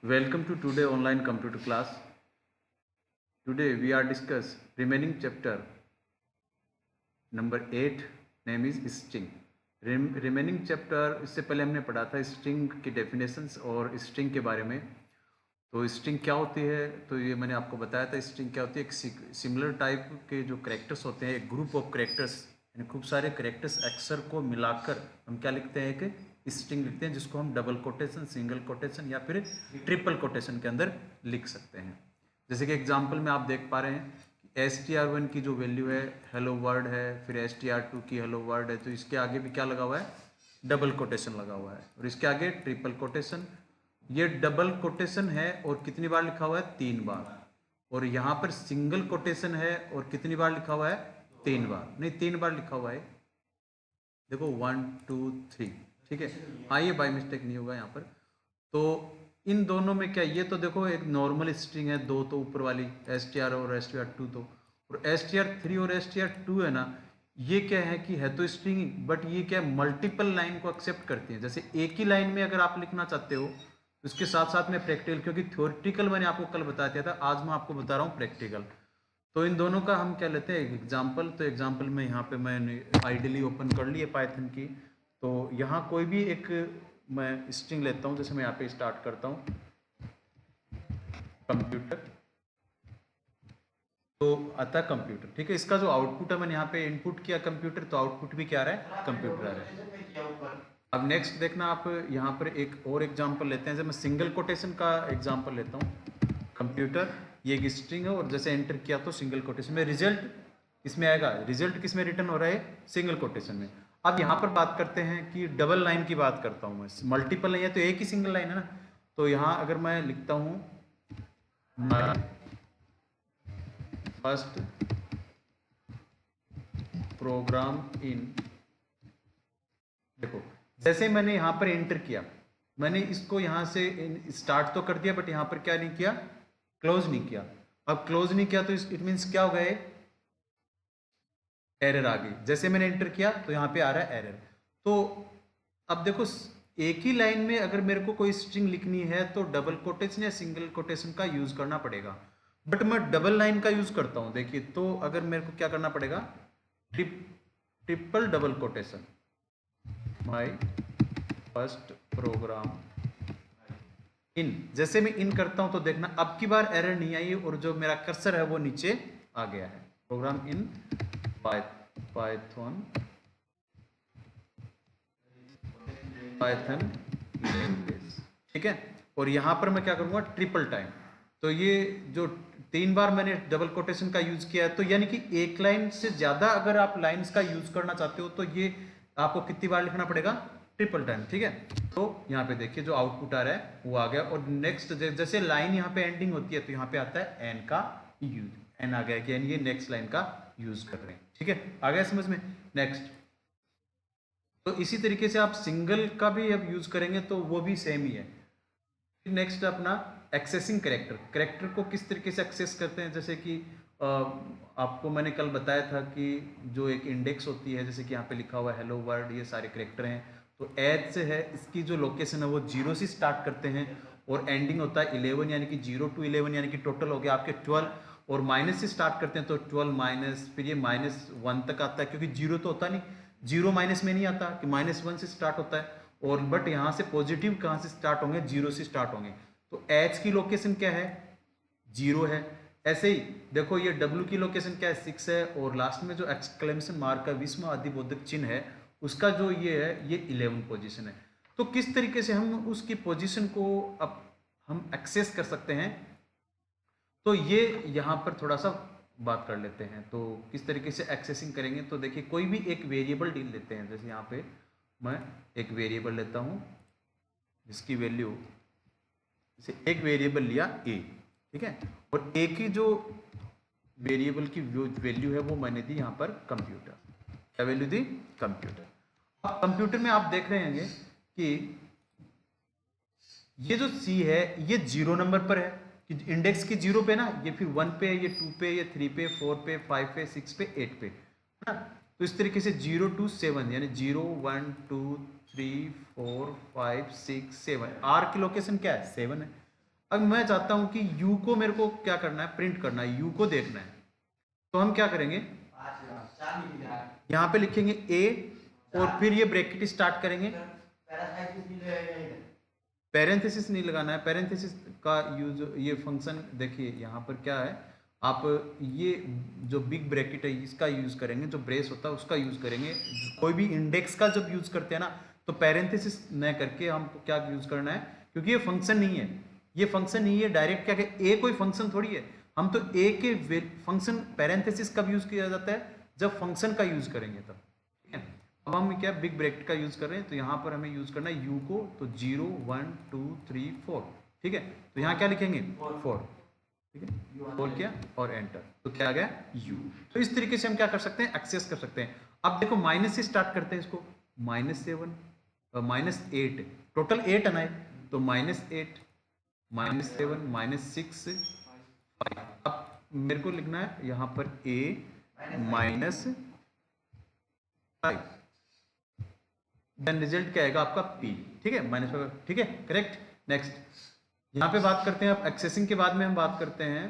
Welcome to today online computer class. Today we are discuss remaining chapter number 8 name is string. Remaining chapter इससे पहले हमने पढ़ा था string की definitions और string के बारे में. तो स्ट्रिंग क्या होती है, तो ये मैंने आपको बताया था. स्ट्रिंग क्या होती है, एक सिमिलर टाइप के जो कैरेक्टर्स होते हैं, एक ग्रुप ऑफ कैरेक्टर्स, यानी खूब सारे कैरेक्टर्स अक्षर को मिलाकर हम क्या लिखते हैं, एक स्ट्रिंग लिखते हैं, जिसको हम डबल कोटेशन, सिंगल कोटेशन या फिर ट्रिपल कोटेशन के अंदर लिख सकते हैं. जैसे कि एग्जाम्पल में आप देख पा रहे हैं कि str1 की जो वैल्यू है हेलो वर्ड है, फिर str2 की हेलो वर्ड है, तो इसके आगे भी क्या लगा हुआ है, डबल कोटेशन लगा हुआ है, और इसके आगे ट्रिपल कोटेशन. ये डबल कोटेशन है और कितनी बार लिखा हुआ है, 3 बार. और यहाँ पर सिंगल कोटेशन है और कितनी बार लिखा हुआ है, 3 बार नहीं 3 बार लिखा हुआ है. देखो 1 2 3, ठीक है. हाँ, ये बाय मिस्टेक नहीं होगा यहाँ पर. तो इन दोनों में क्या, ये तो देखो एक नॉर्मल स्ट्रिंग है, दो तो ऊपर वाली str और str2, तो और str3 और str2 है ना, ये क्या है कि है तो स्ट्रिंग, बट ये क्या है, मल्टीपल लाइन को एक्सेप्ट करती है. जैसे एक ही लाइन में अगर आप लिखना चाहते हो, उसके साथ साथ में प्रैक्टिकल, क्योंकि थ्योरेटिकल मैंने आपको कल बता दिया था, आज मैं आपको बता रहा हूँ प्रैक्टिकल. तो इन दोनों का हम क्या लेते हैं, एग्जाम्पल. तो एग्जाम्पल में यहाँ पे मैंने आइडियली ओपन कर ली है पाइथन की. तो यहाँ कोई भी एक मैं स्ट्रिंग लेता हूँ, जैसे मैं यहाँ पे स्टार्ट करता हूँ कंप्यूटर, तो आता है कंप्यूटर, ठीक है. इसका जो आउटपुट है, मैंने यहाँ पे इनपुट किया कंप्यूटर, तो आउटपुट भी क्या आ रहा है, कंप्यूटर आ रहा है. अब नेक्स्ट देखना, आप यहाँ पर एक और एग्जांपल लेते हैं. जब मैं सिंगल कोटेशन का एग्जांपल लेता हूँ, कंप्यूटर, ये एक स्ट्रिंग है, और जैसे एंटर किया तो सिंगल कोटेशन में रिजल्ट इसमें आएगा. रिजल्ट किस में रिटर्न हो रहा है, सिंगल कोटेशन में. अब यहाँ पर बात करते हैं कि डबल लाइन की बात करता हूँ मैं, मल्टीपल नहीं है तो एक ही सिंगल लाइन है ना. तो यहाँ अगर मैं लिखता हूँ फर्स्ट प्रोग्राम इन, देखो जैसे मैंने यहाँ पर एंटर किया, मैंने इसको यहाँ से स्टार्ट तो कर दिया, बट यहाँ पर क्या नहीं किया, क्लोज नहीं किया. अब क्लोज नहीं किया तो इट मीन्स क्या हो गए, एरर आ गई. जैसे मैंने एंटर किया तो यहाँ पे आ रहा है एरर. तो अब देखो, एक ही लाइन में अगर मेरे को कोई स्ट्रिंग लिखनी है तो डबल कोटेशन या सिंगल कोटेशन का यूज करना पड़ेगा. बट मैं डबल लाइन का यूज करता हूं, देखिए. तो अगर मेरे को क्या करना पड़ेगा, triple double quotation, my first program in. जैसे मैं इन करता हूं तो देखना अब की बार एरर नहीं आई, और जो मेरा कर्सर है वो नीचे आ गया है. प्रोग्राम इन पाइथन लैंग्वेज, ठीक है. और यहां पर मैं क्या करूंगा, ट्रिपल टाइम. तो ये जो 3 बार मैंने डबल कोटेशन का यूज किया है, तो यानी कि एक लाइन से ज्यादा अगर आप लाइंस का यूज करना चाहते हो, तो ये आपको कितनी बार लिखना पड़ेगा, ट्रिपल टाइम, ठीक है. तो यहाँ पे देखिए जो आउटपुट आ रहा है वो आ गया. और नेक्स्ट जैसे लाइन यहाँ पे एंडिंग होती है, तो यहाँ पे आता है एन का यूज, एन आ गया कि यानी ये नेक्स्ट लाइन का यूज कर रहे हैं, ठीक है. आ गया समझ में. नेक्स्ट, तो इसी तरीके से आप सिंगल का भी अब यूज करेंगे तो वो भी सेम ही है. फिर नेक्स्ट अपना एक्सेसिंग कैरेक्टर को किस तरीके से एक्सेस करते हैं. जैसे कि आपको मैंने कल बताया था कि जो एक इंडेक्स होती है, जैसे कि यहाँ पे लिखा हुआ है हेलो वर्ल्ड, ये सारे कैरेक्टर हैं. तो एज से है, इसकी जो लोकेशन है वो 0 से स्टार्ट करते हैं, और एंडिंग होता है 11, यानी कि 0 to 11, यानी कि टोटल हो गया आपके 12. और माइनस से स्टार्ट करते हैं तो 12 माइनस, फिर ये -1 तक आता है, क्योंकि 0 तो होता नहीं, 0 माइनस में नहीं आता कि -1 से स्टार्ट होता है. और बट यहाँ से पॉजिटिव कहाँ से स्टार्ट होंगे, 0 से स्टार्ट होंगे. तो एच की लोकेशन क्या है, 0 है. ऐसे ही देखो ये डब्ल्यू की लोकेशन क्या है, 6 है. और लास्ट में जो एक्सक्लेमेशन मार्क का विस्मय आदिबोधक चिन्ह है, उसका जो ये है, ये 11 पोजीशन है. तो किस तरीके से हम उसकी पोजीशन को अब हम एक्सेस कर सकते हैं, तो ये यहाँ पर थोड़ा सा बात कर लेते हैं. तो किस तरीके से एक्सेसिंग करेंगे, तो देखिए कोई भी एक वेरिएबल डील लेते हैं. जैसे यहाँ पे मैं एक वेरिएबल लेता हूँ जिसकी वैल्यू, जैसे एक वेरिएबल लिया ए, ठीक है. और ए की जो वेरिएबल की वैल्यू है वो मैंने दी यहाँ पर कंप्यूटर. क्या वैल्यू दी, कंप्यूटर. अब कंप्यूटर में आप देख रहे होंगे कि ये जो सी है ये 0 नंबर पर है, कि इंडेक्स की 0 पे ना, ये फिर 1 पे, ये 2 पे, ये 3 पे, 4 पे, 5 पे, 6 पे, 8 पे, है ना. तो इस तरीके से 0 to 7, यानी 0 1 2 3 4 5 6 7, आर की लोकेशन क्या है, 7 है. अब मैं चाहता हूं कि u को मेरे को क्या करना है, प्रिंट करना है, u को देखना है। तो हम क्या करेंगे, यहाँ पे लिखेंगे a और फिर ये ब्रैकेट स्टार्ट करेंगे। पैरेंथेसिस नहीं लगाना है, पैरेंथेसिस का यूज, ये फंक्शन देखिए यहाँ पर क्या है, आप ये जो बिग ब्रैकेट है इसका यूज करेंगे, जो ब्रेस होता है उसका यूज करेंगे। कोई भी इंडेक्स का जब यूज करते हैं ना तो पैरेंथेसिस न करके हमको क्या यूज करना है, क्योंकि ये फंक्शन नहीं है, ये फंक्शन नहीं है डायरेक्ट, क्या ए कोई फंक्शन थोड़ी है। हम तो ए के फंक्शन पैरेंथेसिस कब यूज किया जाता है, जब फंक्शन का यूज करेंगे तब, ठीक है। अब हम क्या बिग ब्रैकेट का यूज कर रहे हैं, तो यहाँ पर हमें यूज करना है यू को, तो 0 1 2 3 4, ठीक है। तो यहाँ क्या लिखेंगे 4, ठीक है, 4 किया और एंटर, तो क्या आ गया u। तो इस तरीके से हम क्या कर सकते हैं, एक्सेस कर सकते हैं। अब देखो माइनस से स्टार्ट करते हैं इसको, -7 -8, टोटल 8 है ना, तो -8 -7 -6 5। अब मेरे को लिखना है यहाँ पर a -5, देन रिजल्ट क्या आएगा आपका p, ठीक है, -5, ठीक है, करेक्ट। नेक्स्ट यहाँ पे बात करते हैं, अब एक्सेसिंग के बाद में हम बात करते हैं,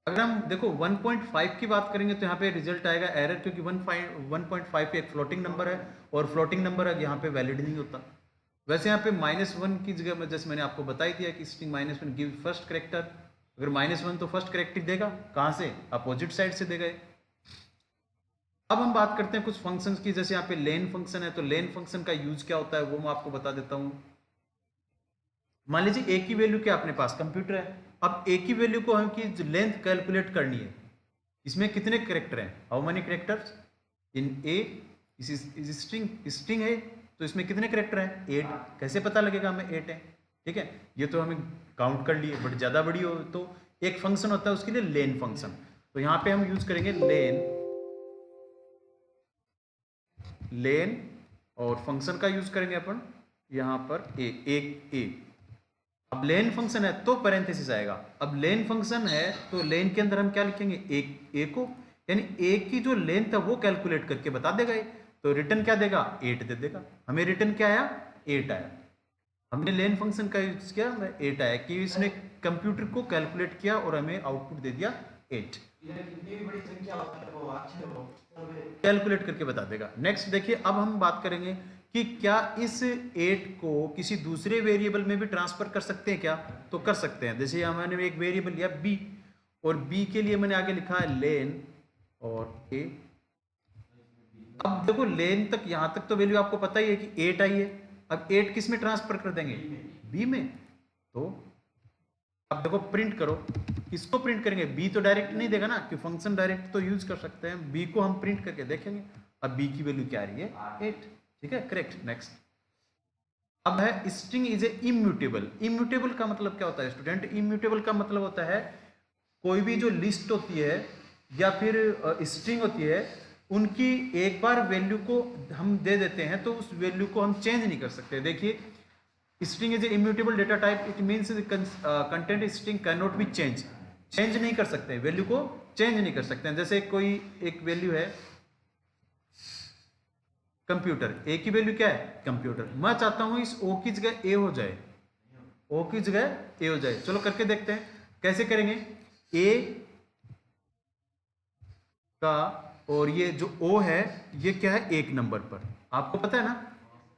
अगर हम देखो 1.5 की बात करेंगे तो यहाँ पे रिजल्ट आएगा एरर, क्योंकि 1.5 एक फ्लोटिंग नंबर है और फ्लोटिंग नंबर है यहाँ पे वैलिड नहीं होता। वैसे यहाँ पे -1 की जगह में जैसे मैंने आपको बताई दिया कि स्ट्रिंग -1 गिव फर्स्ट करेक्टर, अगर -1 तो फर्स्ट करेक्टर देगा, कहाँ से, अपोजिट साइड से देगा। अब हम बात करते हैं कुछ फंक्शंस की, जैसे यहाँ पे लेन फंक्शन है, तो लेन फंक्शन का यूज क्या होता है वो मैं आपको बता देता हूँ। मान लीजिए a की वैल्यू क्या अपने पास कंप्यूटर है, अब a की वैल्यू को हम की लेंथ कैलकुलेट करनी है, इसमें कितने करेक्टर हैं, how many characters in a, इस स्ट्रिंग है तो इसमें कितने करेक्टर हैं 8, कैसे पता लगेगा हमें 8 है, ठीक है। ये तो हमें काउंट कर लिए, बट ज्यादा बड़ी हो तो एक फंक्शन होता है उसके लिए लेन फंक्शन, तो यहाँ पे हम यूज करेंगे लेन और फंक्शन का यूज करेंगे अपन यहाँ पर a। अब लेन फंक्शन है तो पैरेंथेसिस आएगा, अब लेन फंक्शन है तो लेन के अंदर हम क्या लिखेंगे a को, यानी a की जो लेंथ है वो कैलकुलेट करके बता देगा ये, तो रिटर्न क्या देगा 8 दे देगा। हमें रिटर्न क्या आया 8 आया, हमने लेन फंक्शन का यूज किया 8 आया कि इसने कंप्यूटर को कैलकुलेट किया और हमें आउटपुट दे दिया 8, कैलकुलेट करके बता देगा। नेक्स्ट देखिए, अब हम बात करेंगे कि क्या इस 8 को किसी दूसरे वेरिएबल में भी ट्रांसफर कर सकते हैं क्या, तो कर सकते हैं। जैसे मैंने एक वेरिएबल लिया b और b के लिए मैंने आगे लिखा है लेन और a। अब देखो लेन तक, यहां तक तो वैल्यू आपको पता ही है कि 8 आई है, अब 8 किस में ट्रांसफर कर देंगे b में, तो अब देखो प्रिंट करो, किसको प्रिंट करेंगे, b तो डायरेक्ट नहीं देगा ना, कि फंक्शन डायरेक्ट तो यूज कर सकते हैं, b को हम प्रिंट करके देखेंगे। अब b की वैल्यू क्या आ रही है 8, ठीक है, करेक्ट। नेक्स्ट अब है string is a immutable. Immutable का मतलब क्या होता है स्टूडेंट, इम्यूटेबल का मतलब होता है कोई भी जो लिस्ट होती है या फिर स्ट्रिंग होती है, उनकी एक बार वैल्यू को हम दे देते हैं तो उस वैल्यू को हम चेंज नहीं कर सकते। देखिए string is a immutable data type, it means content string can not be change नहीं कर सकते, वैल्यू को चेंज नहीं कर सकते हैं। जैसे कोई एक वैल्यू है कंप्यूटर, ए की वैल्यू क्या है कंप्यूटर, मैं चाहता हूं इस ओ की जगह ए हो जाए, ओ की जगह ए हो जाए, चलो करके देखते हैं कैसे करेंगे। ए का और ये जो ओ है ये क्या है 1 नंबर पर, आपको पता है ना,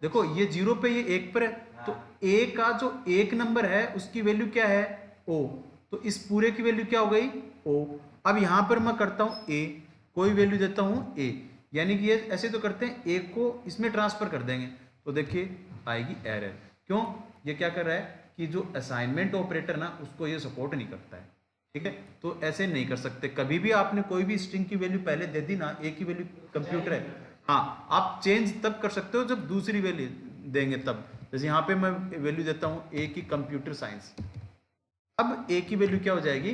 देखो ये 0 पे ये 1 पर है, तो ए का जो 1 नंबर है उसकी वैल्यू क्या है ओ, तो इस पूरे की वैल्यू क्या हो गई ओ। अब यहां पर मैं करता हूं ए, कोई वैल्यू देता हूं ए, यानी कि ये ऐसे तो करते हैं ए को इसमें ट्रांसफर कर देंगे, तो देखिए आएगी एरर, क्यों, ये क्या कर रहा है कि जो असाइनमेंट ऑपरेटर ना उसको ये सपोर्ट नहीं करता है, ठीक है। तो ऐसे नहीं कर सकते, कभी भी आपने कोई भी स्ट्रिंग की वैल्यू पहले दे दी ना, ए की वैल्यू कंप्यूटर है, हाँ आप चेंज तब कर सकते हो जब दूसरी वैल्यू देंगे तब। जैसे यहाँ पे मैं वैल्यू देता हूँ ए की कंप्यूटर साइंस, अब ए की वैल्यू क्या हो जाएगी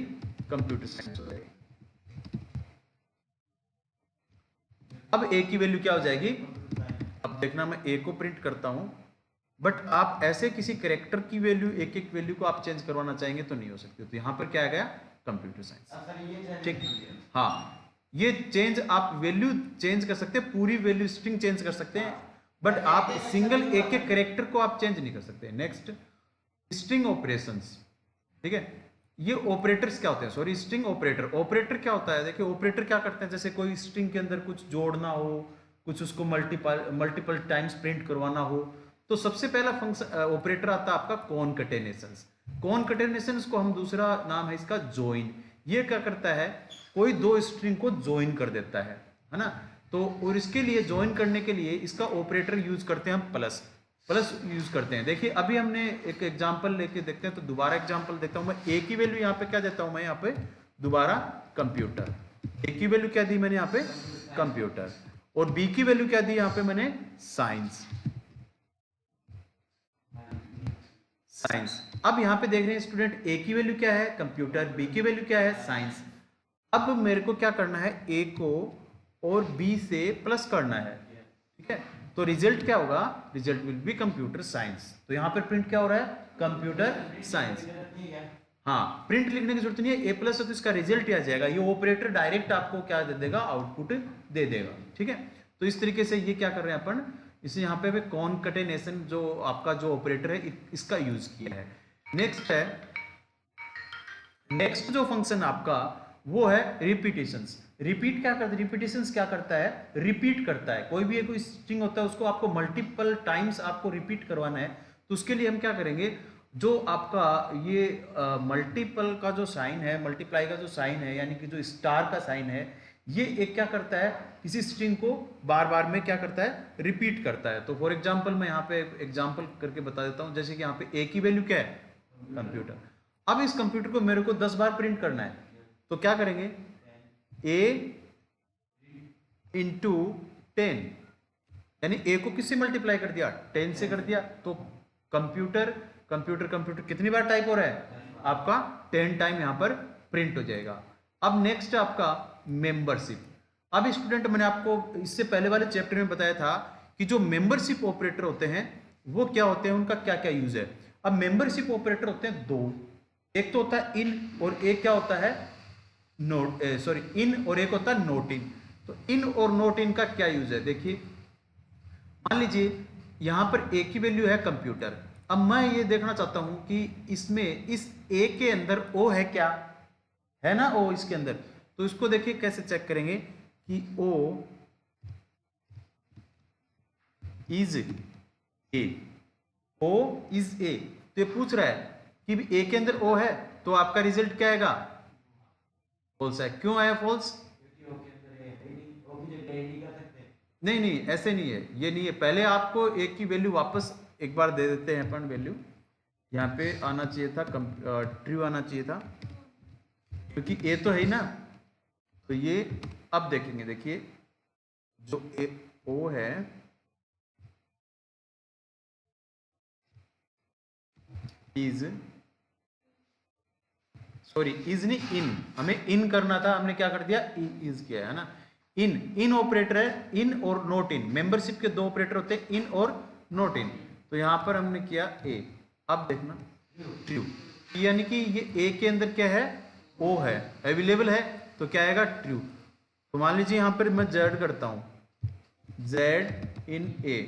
कंप्यूटर साइंस हो जाएगी, अब ए की वैल्यू क्या हो जाएगी, अब देखना मैं ए को प्रिंट करता हूं, बट आप ऐसे किसी कैरेक्टर की वैल्यू एक एक वैल्यू को आप चेंज करवाना चाहेंगे तो नहीं हो सकती, तो यहां पर क्या आ गया कंप्यूटर साइंस, ठीक, हाँ ये चेंज आप वैल्यू चेंज कर सकते हैं, पूरी वैल्यू स्ट्रिंग चेंज कर सकते हैं, बट आप सिंगल एक एक कैरेक्टर को आप चेंज नहीं कर सकते। नेक्स्ट स्ट्रिंग ऑपरेशंस, ठीक है। ये ऑपरेटर्स क्या होते हैं, सॉरी स्ट्रिंग ऑपरेटर। ऑपरेटर क्या होता है, देखिए ऑपरेटर क्या करते हैं, जैसे कोई स्ट्रिंग के अंदर कुछ जोड़ना हो, कुछ उसको मल्टीपल टाइम्स प्रिंट करवाना हो, तो सबसे पहला फंक्शन ऑपरेटर आता है आपका कॉनकैटेनेशंस। कॉनकैटेनेशंस को हम दूसरा नाम है इसका जॉइन। ये क्या करता है, कोई दो स्ट्रिंग को ज्वाइन कर देता है ना। तो और इसके लिए ज्वाइन करने के लिए इसका ऑपरेटर यूज करते हैं हम प्लस। प्लस यूज करते हैं। देखिए अभी हमने एक एग्जांपल लेके देखते हैं, तो दोबारा एग्जांपल देता हूं मैं। ए की वैल्यू यहाँ पे क्या देता हूं मैं, यहाँ पे दोबारा कंप्यूटर। ए की वैल्यू क्या दी मैंने यहाँ पे, कंप्यूटर। और बी की वैल्यू क्या दी यहाँ पे मैंने, साइंस। साइंस। अब यहाँ पे देख रहे हैं स्टूडेंट, ए की वैल्यू क्या है, कंप्यूटर, बी की वैल्यू क्या है, साइंस। अब मेरे को क्या करना है, ए को और बी से प्लस करना है, ठीक है। तो रिजल्ट क्या होगा, result will be computer science. तो यहाँ पर प्रिंट क्या हो रहा है, कंप्यूटर साइंस। हाँ, प्रिंट लिखने की जरूरत नहीं है, ए प्लस है तो इसका रिजल्ट आ जाएगा। ये ऑपरेटर डायरेक्ट आपको क्या दे देगा, आउटपुट दे देगा, ठीक है। तो इस तरीके से ये क्या कर रहे हैं अपन, इसे यहाँ पे कॉनकैटेनेशन जो आपका जो ऑपरेटर है इसका यूज किया है। नेक्स्ट है, नेक्स्ट जो फंक्शन आपका वो है रिपीटेशंस। रिपीट क्या करता है, रिपीटेशंस क्या करता है, रिपीट करता है। कोई भी कोई स्ट्रिंग होता है उसको आपको मल्टीपल टाइम्स आपको रिपीट करवाना है, तो उसके लिए हम क्या करेंगे, जो आपका ये मल्टीपल का जो साइन है, मल्टीप्लाई का जो साइन है, यानी कि जो स्टार का साइन है, ये एक क्या करता है, किसी स्ट्रिंग को बार बार में क्या करता है, रिपीट करता है। तो फॉर एग्जांपल मैं यहाँ पे एग्जांपल करके बता देता हूँ। जैसे कि यहाँ पे ए की वैल्यू क्या है, कंप्यूटर। अब इस कंप्यूटर को मेरे को 10 बार प्रिंट करना है, तो क्या करेंगे, a इंटू 10, यानी a को किससे मल्टीप्लाई कर दिया, 10 से कर दिया। तो कंप्यूटर कंप्यूटर कंप्यूटर कितनी बार टाइप हो रहा है, आपका 10 टाइम यहां पर प्रिंट हो जाएगा। अब नेक्स्ट आपका मेंबरशिप। अब स्टूडेंट मैंने आपको इससे पहले वाले चैप्टर में बताया था कि जो मेंबरशिप ऑपरेटर होते हैं वो क्या होते हैं, उनका क्या क्या यूज है। अब मेंबरशिप ऑपरेटर होते हैं दो, एक तो होता है इन और एक क्या होता है, नोट, सॉरी इन और एक होता है नोट इन। तो इन और नोट इन का क्या यूज है, देखिए मान लीजिए यहां पर ए की वैल्यू है कंप्यूटर। अब मैं ये देखना चाहता हूं कि इसमें इस ए के अंदर ओ है क्या, है ना ओ इसके अंदर। तो इसको देखिए कैसे चेक करेंगे कि ओ is a, O is a. तो ये पूछ रहा है कि ए के अंदर ओ है, तो आपका रिजल्ट क्या आएगा, फॉल्स है। क्यों आया फॉल्स, नहीं नहीं ऐसे नहीं है, ये नहीं है। पहले आपको एक की वैल्यू वापस एक बार दे देते हैं अपन वैल्यू, यहाँ पे आना चाहिए था ट्रू आना चाहिए था, क्योंकि ए तो है ही ना। तो ये अब देखेंगे, देखिए जो ए ओ है, इज, सॉरी इज नहीं इन, हमें इन करना था, हमने क्या कर दिया, इज किया है ना। इन इन ऑपरेटर है, इन और नोट इन। मेंबरशिप के दो ऑपरेटर होते हैं, इन और नोट इन। तो यहां पर हमने किया ए। अब देखना ट्रू, यानी कि ये ए के अंदर क्या है, ओ है, अवेलेबल है, तो क्या आएगा, ट्रू। तो मान लीजिए यहां पर मैं जेड करता हूं, जेड इन ए,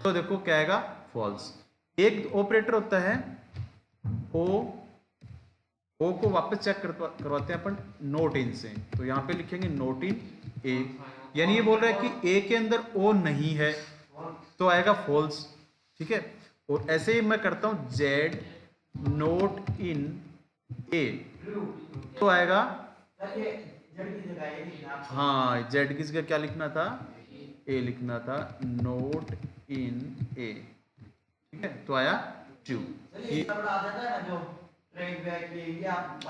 तो देखो क्या आएगा, फॉल्स। एक ऑपरेटर होता है ओ, ओ को वापस चेक करवाते हैं अपन नोट इन से। तो यहां पे लिखेंगे नोट इन ए, यानी ये बोल रहा है कि ए के अंदर ओ नहीं है, तो आएगा फॉल्स, ठीक है। और ऐसे ही मैं करता हूं जेड नोट इन ए, तो आएगा, हाँ जेड की जगह क्या लिखना था, ए लिखना था, नोट इन ए, ठीक है। तो आया ट्रू।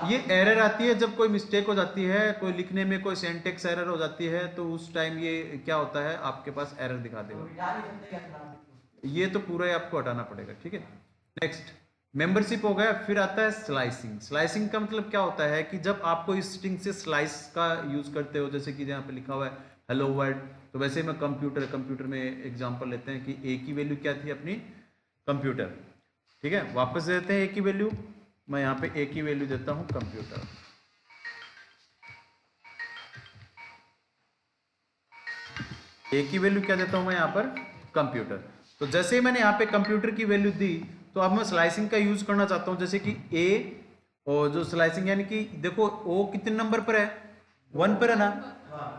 ये एरर आती है जब कोई मिस्टेक हो जाती है, कोई लिखने में कोई सिंटैक्स एरर हो जाती है, तो उस टाइम ये क्या होता है, आपके पास एरर दिखा देगा। ये तो पूरा ही आपको हटाना पड़ेगा, ठीक है। नेक्स्ट मेंबरशिप हो गया, फिर आता है स्लाइसिंग। स्लाइसिंग का मतलब क्या होता है कि जब आपको इस स्ट्रिंग से स्लाइस का यूज करते हो, जैसे कि यहाँ पे लिखा हुआ है हेलो वर्ल्ड, तो वैसे में कंप्यूटर में एग्जांपल लेते हैं कि ए की वैल्यू क्या थी अपनी, कंप्यूटर, ठीक है। वापस देते हैं ए की वैल्यू, मैं यहाँ पे ए की वैल्यू देता हूं कंप्यूटर। ए की वैल्यू क्या देता हूं मैं यहाँ पर, कंप्यूटर। तो जैसे ही मैंने यहाँ पे कंप्यूटर की वैल्यू दी, तो अब मैं स्लाइसिंग का यूज करना चाहता हूँ, जैसे कि ए, और जो स्लाइसिंग यानी कि देखो ओ कितने नंबर पर है, 1 पर है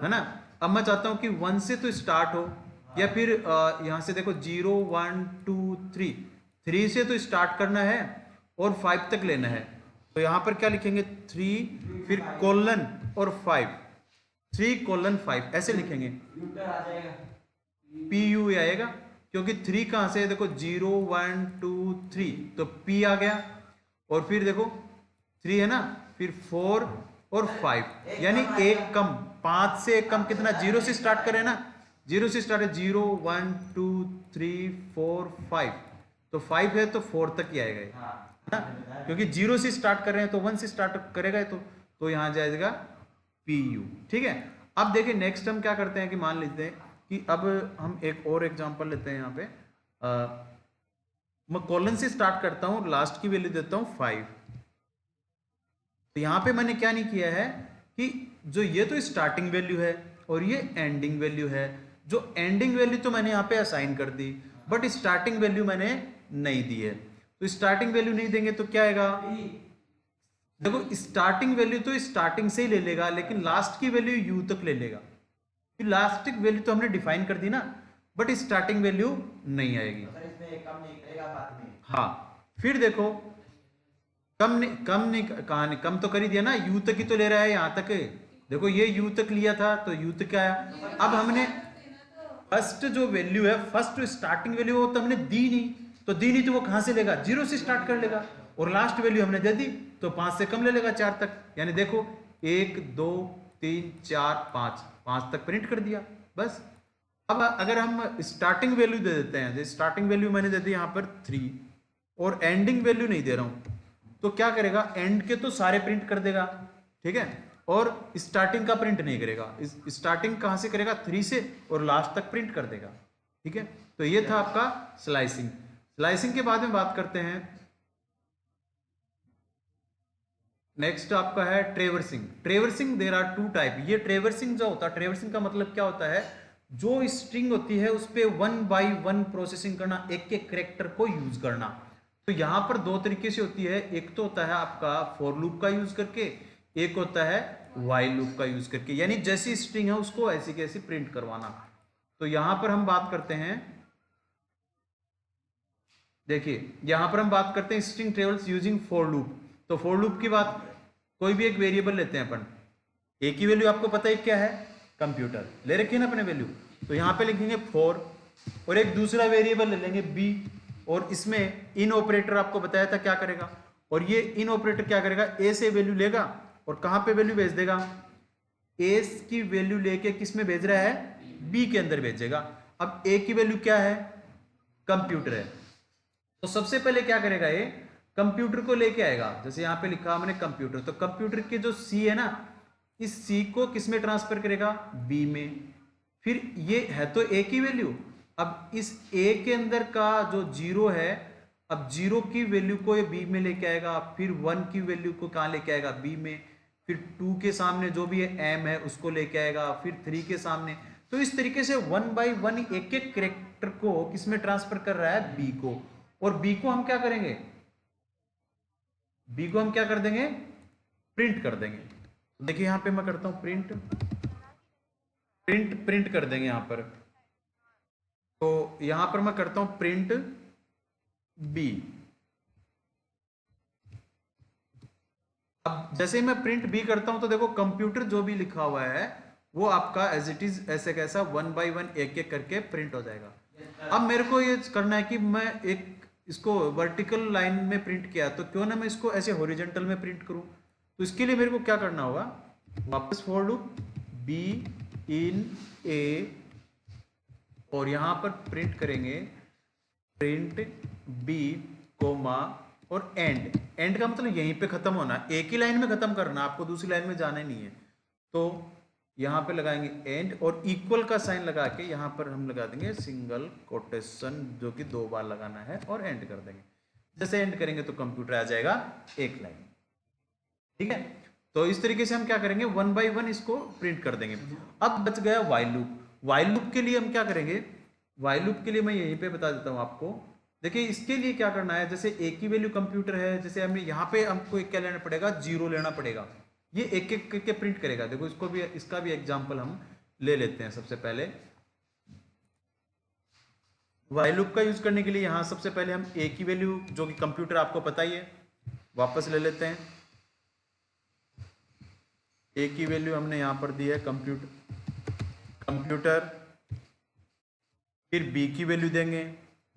ना। अब मैं चाहता हूँ कि 1 से तो स्टार्ट हो, या फिर यहाँ से देखो 0 1 2 3, 3 से तो स्टार्ट करना है और 5 तक लेना है। तो यहाँ पर क्या लिखेंगे, 3 फिर कोलन और 5, 3:5 ऐसे लिखेंगे, पी यू आएगा, क्योंकि 3 कहां से है, देखो 0 1 2 3, तो पी आ गया, और फिर देखो 3 है ना, फिर 4 और 5, यानी एक कम, 5 से एक कम कितना, 0 से स्टार्ट करें ना, 0 से स्टार्ट है, 0 1 2 3 4 5, तो 5 है तो 4 तक ही आएगा ये, है ना, क्योंकि 0 से स्टार्ट कर रहे हैं तो 1 से स्टार्ट करेगा तो यहां जाएगा पी यू। ठीक है, अब देखिए नेक्स्ट हम क्या करते हैं कि मान लेते हैं कि अब हम एक और एग्जांपल लेते हैं। यहाँ पे मैं कॉलन से स्टार्ट करता हूं, लास्ट की वैल्यू देता हूं 5। तो यहां पे मैंने क्या नहीं किया है कि जो ये तो स्टार्टिंग वैल्यू है और ये एंडिंग वैल्यू है, जो एंडिंग वैल्यू तो मैंने यहाँ पे असाइन कर दी, बट स्टार्टिंग वैल्यू मैंने नहीं दी है। तो स्टार्टिंग वैल्यू नहीं देंगे तो क्या आएगा, देखो स्टार्टिंग वैल्यू तो स्टार्टिंग से ही ले लेगा, लेकिन लास्ट की वैल्यू यू तक ले लेगा। लास्ट वैल्यू तो हमने डिफाइन कर दी ना, बट स्टार्टिंग वैल्यू नहीं आएगी। कम नहीं करेगा बाद में। हाँ, फिर देखो कम नहीं कहा नहीं, कम तो कर ही दिया ना, यू तक ही तो ले रहा है यहाँ तक। देखो ये यू तक लिया था तो यू तक आया। अब हमने फर्स्ट जो वैल्यू है, फर्स्ट स्टार्टिंग वैल्यू वो तो हमने दी नहीं, तो वो कहां से लेगा, 0 से स्टार्ट कर लेगा, और लास्ट वैल्यू हमने दे दी तो 5 से कम ले लेगा 4 तक, यानी देखो 1 2 3 4 5 तक प्रिंट कर दिया बस। अब अगर हम स्टार्टिंग वैल्यू दे देते हैं, जैसे स्टार्टिंग वैल्यू मैंने दे दी यहाँ पर 3 और एंडिंग वैल्यू नहीं दे रहा हूं, तो क्या करेगा, एंड के तो सारे प्रिंट कर देगा, ठीक है, और स्टार्टिंग का प्रिंट नहीं करेगा। स्टार्टिंग कहां से करेगा, 3 से, और लास्ट तक प्रिंट कर देगा। ठीक है, तो ये था आपका स्लाइसिंग के बाद में बात करते हैं, नेक्स्ट आपका है ट्रेवर्सिंग देयर आर 2 टाइप। ये ट्रेवर्सिंग जो होता है, ट्रेवर्सिंग का मतलब क्या होता है, जो स्ट्रिंग होती है उस पे 1 बाय 1 प्रोसेसिंग करना, एक एक कैरेक्टर को यूज करना। तो यहां पर 2 तरीके से होती है, एक तो होता है आपका फॉर लूप का यूज करके, एक होता है व्हाइल लूप का यूज करके, यानी जैसी स्ट्रिंग है उसको ऐसी कैसी प्रिंट करवाना। तो यहां पर हम बात करते हैं, देखिए यहां पर हम बात करते हैं string travels using for loop. तो फॉर लूप की बात, कोई भी एक वेरिएबल लेते हैं अपन, एक ही वैल्यू आपको पता है क्या है, कंप्यूटर ले रखी है ना अपने वैल्यू, तो यहां पे लिखेंगे फॉर, और एक दूसरा वेरिएबल ले लेंगे बी, और इसमें इन ऑपरेटर आपको बताया था क्या करेगा, और ये इन ऑपरेटर क्या करेगा, ए से वैल्यू लेगा और कहां पे वैल्यू भेज देगा, ए की वैल्यू लेके किस में भेज रहा है, बी के अंदर भेजेगा। अब ए की वैल्यू क्या है, कंप्यूटर है, तो सबसे पहले क्या करेगा, ये कंप्यूटर को लेके आएगा, जैसे यहां पे लिखा हमने कंप्यूटर, तो कंप्यूटर के जो सी है ना, इस सी को किस में ट्रांसफर करेगा, बी में। फिर ये है तो ए की वैल्यू, अब इस ए के अंदर का जो 0 है, अब 0 की वैल्यू को ये बी में लेके आएगा, फिर 1 की वैल्यू को कहां लेके आएगा, बी में, फिर 2 के सामने जो भी है एम है उसको लेके आएगा, फिर 3 के सामने। तो इस तरीके से 1 बाय 1 एक एक कैरेक्टर को किसमें ट्रांसफर कर रहा है, बी को, और बी को हम क्या करेंगे, बी को हम क्या कर देंगे, प्रिंट कर देंगे। तो देखिए यहां पे मैं करता हूं प्रिंट कर देंगे यहां पर, तो यहां पर मैं करता हूं प्रिंट बी। अब जैसे मैं प्रिंट बी करता हूं तो देखो कंप्यूटर जो भी लिखा हुआ है वो आपका एज इट इज ऐसे कैसा 1 बाय 1 एक एक करके प्रिंट हो जाएगा। अब मेरे को ये करना है कि मैं एक इसको वर्टिकल लाइन में प्रिंट किया, तो क्यों ना मैं इसको ऐसे हॉरिजॉन्टल में प्रिंट करूं। तो इसके लिए मेरे को क्या करना होगा, वापस फॉर लूप बी इन ए, और यहां पर प्रिंट करेंगे प्रिंट बी कोमा और एंड का मतलब यहीं पे खत्म होना, एक ही लाइन में खत्म करना, आपको दूसरी लाइन में जाना ही नहीं है। तो यहां पे लगाएंगे एंड, और इक्वल का साइन लगा के यहां पर हम लगा देंगे सिंगल कोटेशन, जो कि 2 बार लगाना है, और एंड कर देंगे। जैसे एंड करेंगे तो कंप्यूटर आ जाएगा एक लाइन। ठीक है, तो इस तरीके से हम क्या करेंगे, 1 बाय 1 इसको प्रिंट कर देंगे। अब बच गया व्हाइल लूप। व्हाइल लूप के लिए हम क्या करेंगे, व्हाइल लूप के लिए मैं यहीं पे बता देता हूं आपको, देखिए इसके लिए क्या करना है, जैसे ए की वैल्यू कंप्यूटर है, जैसे हमें यहाँ पे हमको एक क्या लेना पड़ेगा, जीरो लेना पड़ेगा। ये एक एक करके प्रिंट करेगा। देखो इसको भी, इसका भी एग्जांपल हम ले लेते हैं। सबसे पहले वाइल लूप का यूज करने के लिए यहाँ सबसे पहले हम ए की वैल्यू, जो कि कंप्यूटर आपको पता ही है, वापस ले लेते हैं। ए की वैल्यू हमने यहाँ पर दी है कंप्यूटर। फिर बी की वैल्यू देंगे,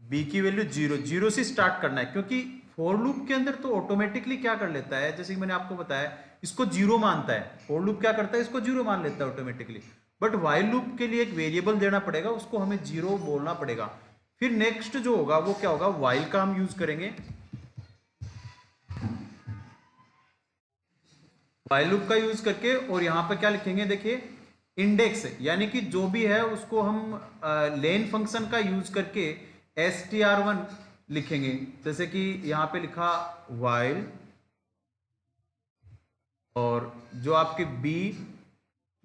बी की वैल्यू जीरो, जीरो से स्टार्ट करना है, क्योंकि फॉर लूप के अंदर तो ऑटोमेटिकली क्या कर लेता है, जैसे कि मैंने आपको बताया, इसको जीरो मानता है। फॉर लूप क्या करता है, इसको जीरो मान लेता है ऑटोमेटिकली। बट वाइल लूप के लिए एक वेरिएबल देना पड़ेगा, उसको हमें जीरो बोलना पड़ेगा। फिर नेक्स्ट जो होगा वो क्या होगा, वाइल का हम यूज करेंगे। वाइल लूप का यूज करके, और यहां पर क्या लिखेंगे, देखिए इंडेक्स, यानी कि जो भी है उसको हम लेन फंक्शन का यूज करके str1 लिखेंगे। जैसे कि यहां पे लिखा वाइल, और जो आपके बी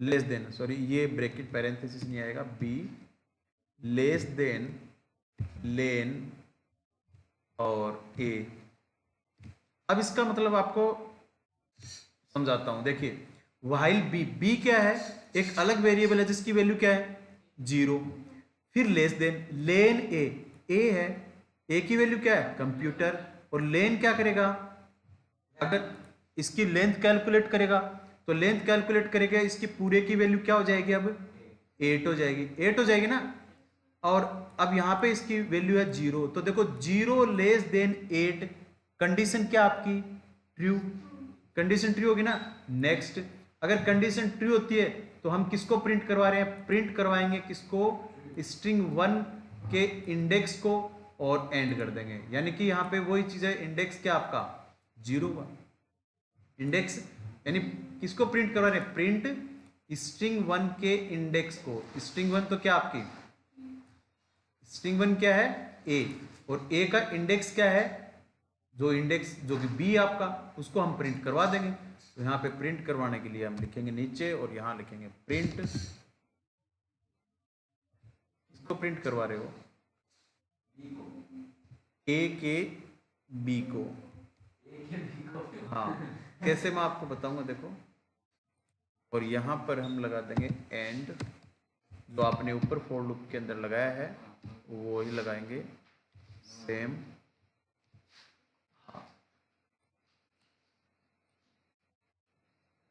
लेस देन, सॉरी ये ब्रैकेट पैरेंथेसिस नहीं आएगा, बी लेस देन लेन और ए। अब इसका मतलब आपको समझाता हूं। देखिए व्हाइल बी, बी क्या है, एक अलग वेरिएबल है जिसकी वैल्यू क्या है, जीरो। फिर लेस देन लेन ए है, ए की वैल्यू क्या है, कंप्यूटर। और लेन क्या करेगा, अगर इसकी लेंथ कैलकुलेट करेगा, तो लेंथ कैलकुलेट करेगा, इसकी पूरे की वैल्यू क्या हो जाएगी, अब 8 हो जाएगी, 8 हो जाएगी ना। और अब यहां पे इसकी वैल्यू है जीरो, तो देखो जीरो लेस देन 8, कंडीशन क्या आपकी, ट्रू। कंडीशन ट्रू होगी ना। नेक्स्ट, अगर कंडीशन ट्रू होती है तो हम किसको प्रिंट करवा रहे हैं, प्रिंट करवाएंगे किसको, स्ट्रिंग 1 के इंडेक्स को, और एंड कर देंगे। यानी कि यहां पे वही चीज है, इंडेक्स क्या आपका जीरो हुआ, इंडेक्स, यानी किसको प्रिंट करवा रहे हैं, प्रिंट स्ट्रिंग 1 के इंडेक्स को। स्ट्रिंग 1 तो क्या आपकी, स्ट्रिंग 1 क्या है, ए, और ए का इंडेक्स क्या है, जो इंडेक्स जो कि बी आपका, उसको हम प्रिंट करवा देंगे। तो यहाँ पे प्रिंट करवाने के लिए हम लिखेंगे नीचे, और यहाँ लिखेंगे प्रिंट, इसको प्रिंट करवा रहे हो, ए के बी को। हाँ कैसे मैं आपको बताऊंगा, देखो। और यहाँ पर हम लगा देंगे एंड, जो आपने ऊपर फॉर लूप के अंदर लगाया है वो ही लगाएंगे, सेम। हाँ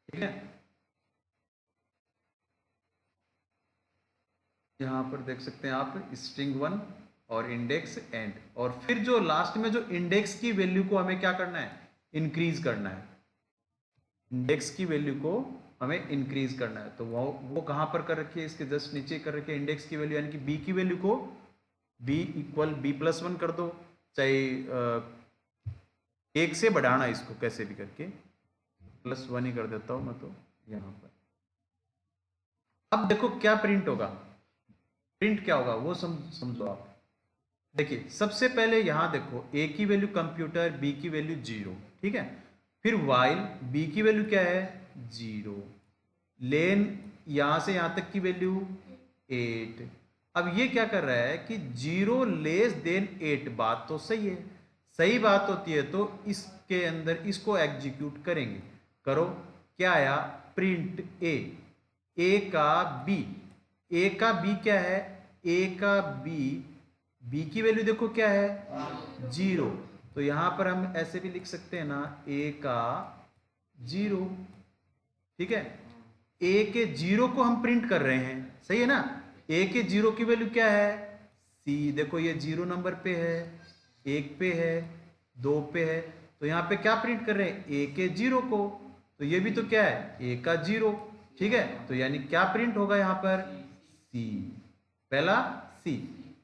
ठीक है, यहाँ पर देख सकते हैं आप, स्ट्रिंग 1 और इंडेक्स एंड, और फिर जो लास्ट में जो इंडेक्स की वैल्यू को हमें क्या करना है, इंक्रीज करना है। इंडेक्स की वैल्यू को हमें इंक्रीज करना है, तो वो कहां पर कर रखी है, इसके जस्ट नीचे कर रखी है इंडेक्स की वैल्यू, यानी कि बी की वैल्यू को बी इक्वल b+1 कर दो, चाहे एक से बढ़ाना इसको कैसे भी करके, +1 ही कर देता हूं मैं तो यहां पर। अब देखो क्या प्रिंट होगा, प्रिंट क्या होगा वो समझो आप। देखिए सबसे पहले यहां देखो, ए की वैल्यू कंप्यूटर, बी की वैल्यू जीरो, ठीक है। फिर वाइल बी की वैल्यू क्या है, जीरो, लेन यहां से यहां तक की वैल्यू 8। अब ये क्या कर रहा है कि जीरो लेस देन 8, बात तो सही है, सही बात होती है तो इसके अंदर इसको एग्जीक्यूट करेंगे। करो, क्या आया, प्रिंट ए का बी, ए का बी क्या है, ए का बी की वैल्यू देखो क्या है, जीरो। तो यहां पर हम ऐसे भी लिख सकते हैं ना, ए का जीरो, ठीक है। ए के जीरो को हम प्रिंट कर रहे हैं, सही है ना। ए के जीरो की वैल्यू क्या है, सी, देखो ये जीरो नंबर पे है, एक पे है, दो पे है, तो यहाँ पे क्या प्रिंट कर रहे हैं, ए के जीरो को। तो ये भी तो क्या है, ए का जीरो, ठीक है। तो यानी क्या प्रिंट होगा यहाँ पर, सी, पहला सी।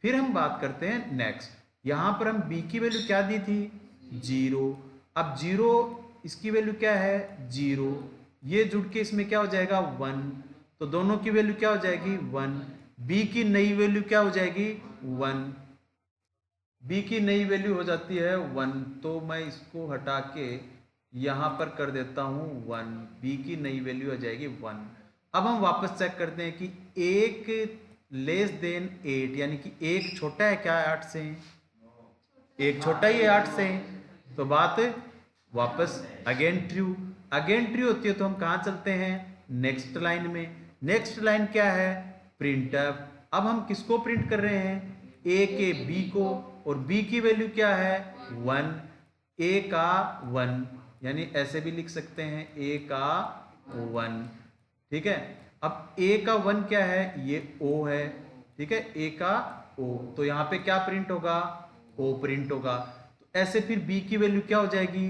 फिर हम बात करते हैं नेक्स्ट, यहां पर हम बी की वैल्यू क्या दी थी, जीरो। अब जीरो, इसकी वैल्यू क्या है, जीरो, ये जुड़ के इसमें क्या हो जाएगा, 1, तो दोनों की वैल्यू क्या हो जाएगी, 1। बी की नई वैल्यू क्या हो जाएगी, 1, बी की नई वैल्यू हो जाती है 1, तो मैं इसको हटा के यहां पर कर देता हूं 1, बी की नई वैल्यू हो जाएगी 1। अब हम वापस चेक करते हैं कि एक लेस देन 8, यानी कि एक छोटा है क्या 8 से, एक छोटा ही है 8 से, तो बात वापस अगेन ट्रू। अगेन ट्रू होती है तो हम कहाँ चलते हैं, नेक्स्ट लाइन में। नेक्स्ट लाइन क्या है, प्रिंट। अब हम किसको प्रिंट कर रहे हैं, ए के बी को, और बी की वैल्यू क्या है 1, ए का 1, यानी ऐसे भी लिख सकते हैं ए का 1, ठीक है। अब ए का 1 क्या है, ये ओ है, ठीक है, ए का ओ, तो यहां पे क्या प्रिंट होगा, ओ प्रिंट होगा। तो ऐसे फिर बी की वैल्यू क्या हो जाएगी,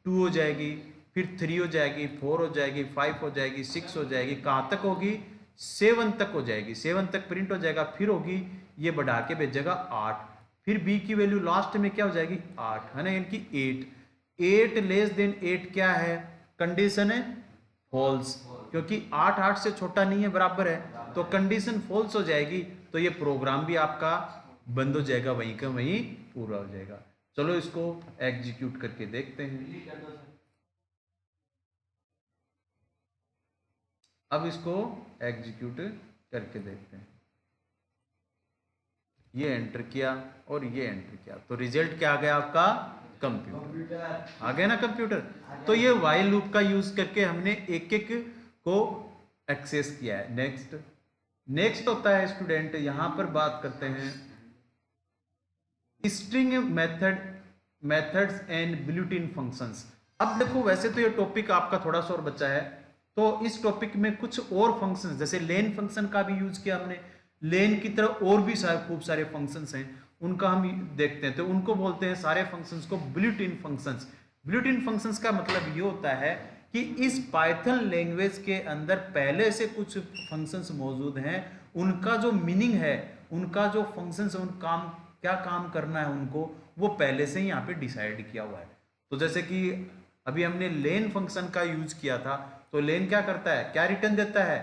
2 हो जाएगी, फिर 3 हो जाएगी, 4 हो जाएगी, 5 हो जाएगी, 6 हो जाएगी, कहां तक होगी, 7 तक हो जाएगी, 7 तक प्रिंट हो जाएगा। फिर होगी, ये बढ़ा के भेजेगा 8, फिर बी की वैल्यू लास्ट में क्या हो जाएगी 8, है ना, यानी कि 8 लेस देन 8 क्या है, कंडीशन है फॉल्स, क्योंकि 8 8 से छोटा नहीं है, बराबर है, तो कंडीशन फॉल्स हो जाएगी, तो ये प्रोग्राम भी आपका बंद हो जाएगा, वहीं का वहीं पूरा हो जाएगा। चलो इसको एग्जीक्यूट करके देखते हैं। अब इसको एग्जीक्यूट करके देखते हैं। ये एंटर किया और ये एंटर किया, तो रिजल्ट क्या आ गया आपका, कंप्यूटर आ गया ना, कंप्यूटर। तो ये व्हाइल लूप का यूज करके हमने एक एक को एक्सेस किया है। नेक्स्ट नेक्स्ट होता है स्टूडेंट, यहां पर बात करते हैं string methods and built-in functions. अब देखो, वैसे तो ये टॉपिक आपका थोड़ा सा और बचा है, तो इस टॉपिक में कुछ और फंक्शंस, जैसे लेन फंक्शन का भी यूज किया हमने, लेन की तरह और भी खूब सारे फंक्शंस हैं, उनका हम देखते हैं, तो उनको बोलते हैं सारे फंक्शंस को बिल्ट-इन फंक्शंस। बिल्ट-इन फंक्शंस का मतलब ये होता है कि इस पाइथन लैंग्वेज के अंदर पहले से कुछ फंक्शंस मौजूद हैं, उनका जो मीनिंग है, उनका जो फंक्शंस, उन काम क्या काम करना है उनको, वो पहले से ही यहाँ पे डिसाइड किया हुआ है। तो जैसे कि अभी हमने लेन फंक्शन का यूज किया था, तो लेन क्या करता है, क्या रिटर्न देता है,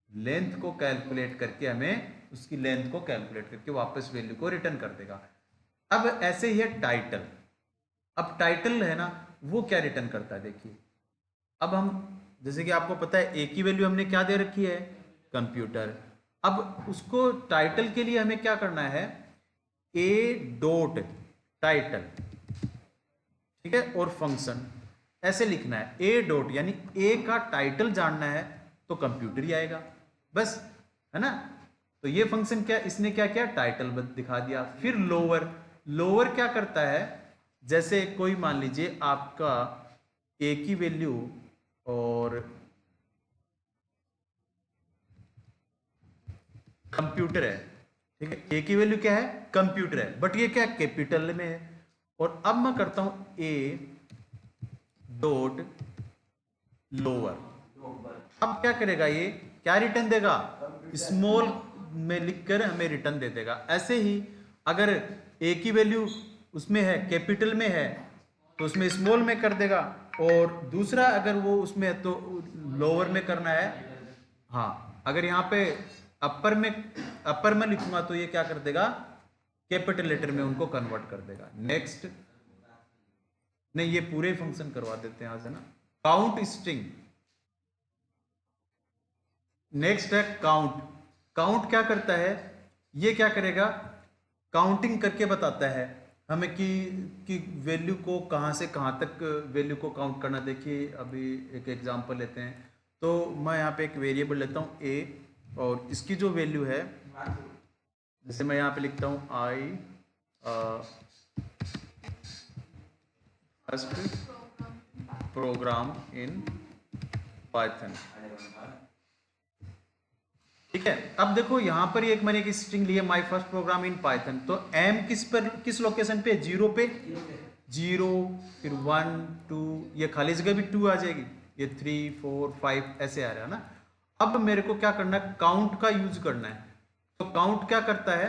लेंथ को कैलकुलेट करके हमें उसकी लेंथ को कैलकुलेट करके वापस वैल्यू को रिटर्न कर देगा। अब ऐसे ही है टाइटल। अब टाइटल है ना, वो क्या रिटर्न करता है, देखिए। अब हम, जैसे कि आपको पता है ए की वैल्यू हमने क्या दे रखी है, कंप्यूटर। अब उसको टाइटल के लिए हमें क्या करना है, ए डॉट टाइटल, ठीक है, और फंक्शन ऐसे लिखना है, ए डॉट, यानी ए का टाइटल जानना है तो कंप्यूटर ही आएगा, बस, है ना। तो ये फंक्शन क्या, इसने क्या किया, टाइटल दिखा दिया। फिर लोअर, लोअर क्या करता है, जैसे कोई मान लीजिए आपका ए की वैल्यू और कंप्यूटर है, ठीक है, ए की वैल्यू क्या है, कंप्यूटर है, बट ये क्या कैपिटल में है। और अब मैं करता हूं ए डॉट लोअर, अब क्या करेगा, ये क्या रिटर्न देगा, स्मॉल में लिखकर हमें रिटर्न दे देगा। ऐसे ही अगर ए की वैल्यू उसमें है, कैपिटल में है, तो उसमें स्मॉल में कर देगा, और दूसरा अगर वो उसमें है तो लोअर में करना है। हाँ, अगर यहाँ पे अपर में लिखूंगा तो ये क्या कर देगा, कैपिटल लेटर में उनको कन्वर्ट कर देगा। नेक्स्ट, नहीं, ये पूरे फंक्शन करवा देते हैं आज, है ना। काउंट स्ट्रिंग, नेक्स्ट है काउंट। काउंट क्या करता है, ये क्या करेगा, काउंटिंग करके बताता है हमें कि वैल्यू को कहाँ से कहाँ तक वैल्यू को काउंट करना। देखिए अभी एक एग्जांपल लेते हैं, तो मैं यहाँ पे एक वेरिएबल लेता हूँ ए, और इसकी जो वैल्यू है, जैसे मैं यहाँ पे लिखता हूँ आई फर्स्ट प्रोग्राम इन पाइथन, ठीक है। अब देखो यहाँ पर एक मैंने एक स्ट्रिंग ली है, my first program in Python, तो एम किस पर, किस लोकेशन पे, 0 पे, 0, फिर 1 2, ये खाली जगह भी 2 आ जाएगी, ये 3 4 5 ऐसे आ रहा है ना। अब मेरे को क्या करना है, काउंट का यूज करना है। तो काउंट क्या करता है,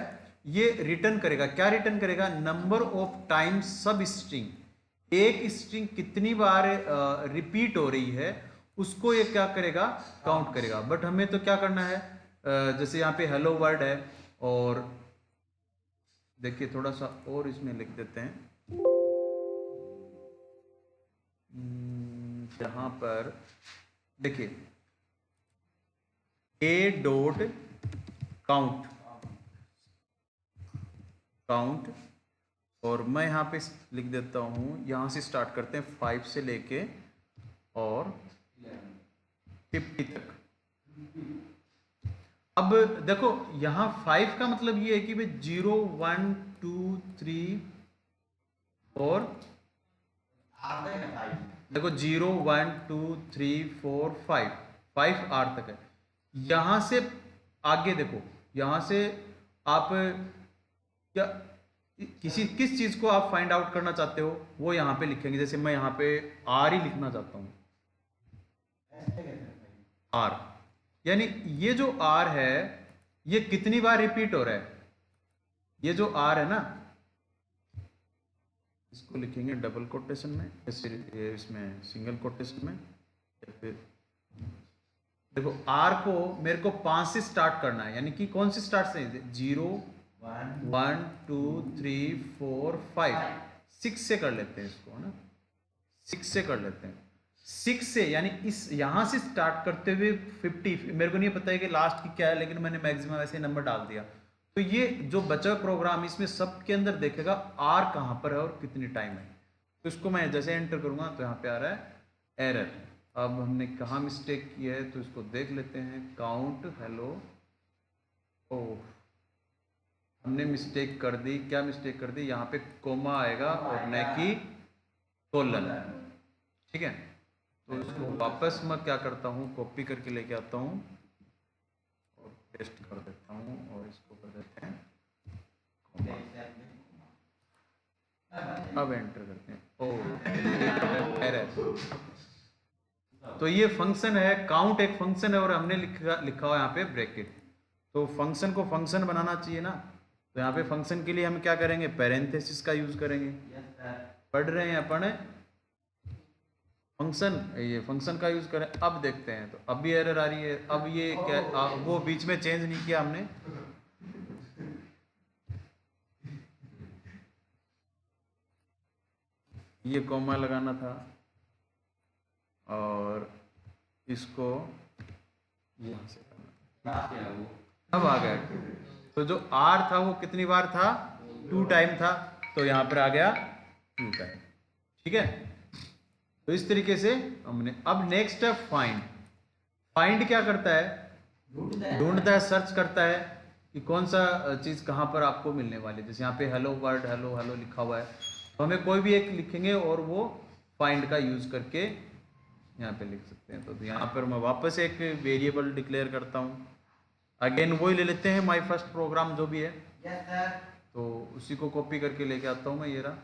ये रिटर्न करेगा, क्या रिटर्न करेगा, नंबर ऑफ टाइम्स सब स्ट्रिंग, एक स्ट्रिंग कितनी बार रिपीट हो रही है उसको ये क्या करेगा, काउंट करेगा। बट हमें तो क्या करना है, जैसे यहाँ पे हेलो वर्ड है, और देखिए थोड़ा सा और इसमें लिख देते हैं, यहाँ पर देखिए ए डॉट काउंट, काउंट और मैं यहाँ पे लिख देता हूँ, यहाँ से स्टार्ट करते हैं 5 से लेके और 50 तक। अब देखो यहाँ 5 का मतलब ये है कि भाई 0 1 2 3 और देखो 0 1 2 3 4 5 5 आर तक है। यहां से आगे देखो, यहां से आप क्या किस चीज को आप फाइंड आउट करना चाहते हो वो यहां पे लिखेंगे। जैसे मैं यहां पे आर ही लिखना चाहता हूं, आर, यानी ये जो आर है ये कितनी बार रिपीट हो रहा है। ये जो आर है ना, इसको लिखेंगे डबल कोटेशन में, इसमें सिंगल कोटेशन में, या फिर देखो आर को मेरे को 5 से स्टार्ट करना है, यानी कि कौन से स्टार्ट से, 0 1 2 3 4 5 6 से कर लेते हैं इसको, है ना, 6 से कर लेते हैं। 6 से यानी इस यहां से स्टार्ट करते हुए 50, मेरे को नहीं पता है कि लास्ट की क्या है, लेकिन मैंने मैक्सिमम ऐसे नंबर डाल दिया। तो ये जो बचा प्रोग्राम इसमें सब के अंदर देखेगा आर कहां पर है और कितनी टाइम है। तो इसको मैं जैसे एंटर करूंगा तो यहाँ पे आ रहा है एरर। अब हमने कहाँ मिस्टेक की है तो इसको देख लेते हैं, काउंट हेलो, ओह हमने मिस्टेक कर दी। क्या मिस्टेक कर दी, यहाँ पे कोमा आएगा और न कि कोलन, ठीक है। तो इसको वापस मैं क्या करता हूँ, कॉपी करके लेके आता हूँ और पेस्ट कर देता हूँ और इसको कर देते हैं कोमा। अब एंटर करते हैं, ओह एरर। तो ये फंक्शन है, काउंट एक फंक्शन है और हमने लिखा हुआ यहाँ पे ब्रैकेट। तो फंक्शन को फंक्शन बनाना चाहिए ना, तो यहाँ पे फंक्शन के लिए हम क्या करेंगे, पैरेंथेसिस का यूज करेंगे। पढ़ रहे हैं अपन फंक्शन, ये फंक्शन का यूज करें। अब देखते हैं, तो अब भी एरर आ रही है। अब ये क्या वो बीच में चेंज नहीं किया हमने, ये कॉमा लगाना था और इसको यहाँ से करना। अब आ गया, तो जो आर था वो कितनी बार था, 2 टाइम था, तो यहाँ पर आ गया 2 टाइम, ठीक है। तो इस तरीके से हमने, अब नेक्स्ट है फाइंड। फाइंड क्या करता है, ढूंढता है, सर्च करता है कि कौन सा चीज कहाँ पर आपको मिलने वाली है। जैसे यहाँ पे हेलो वर्ड, हेलो हेलो लिखा हुआ है, तो हमें कोई भी एक लिखेंगे और वो फाइंड का यूज करके यहाँ पे लिख सकते हैं। तो यहाँ पर मैं वापस एक वेरिएबल डिक्लेयर करता हूँ, अगेन वही ले लेते हैं माई फर्स्ट प्रोग्राम जो भी है। तो उसी को कॉपी करके लेके आता हूँ मैं, ये रहा।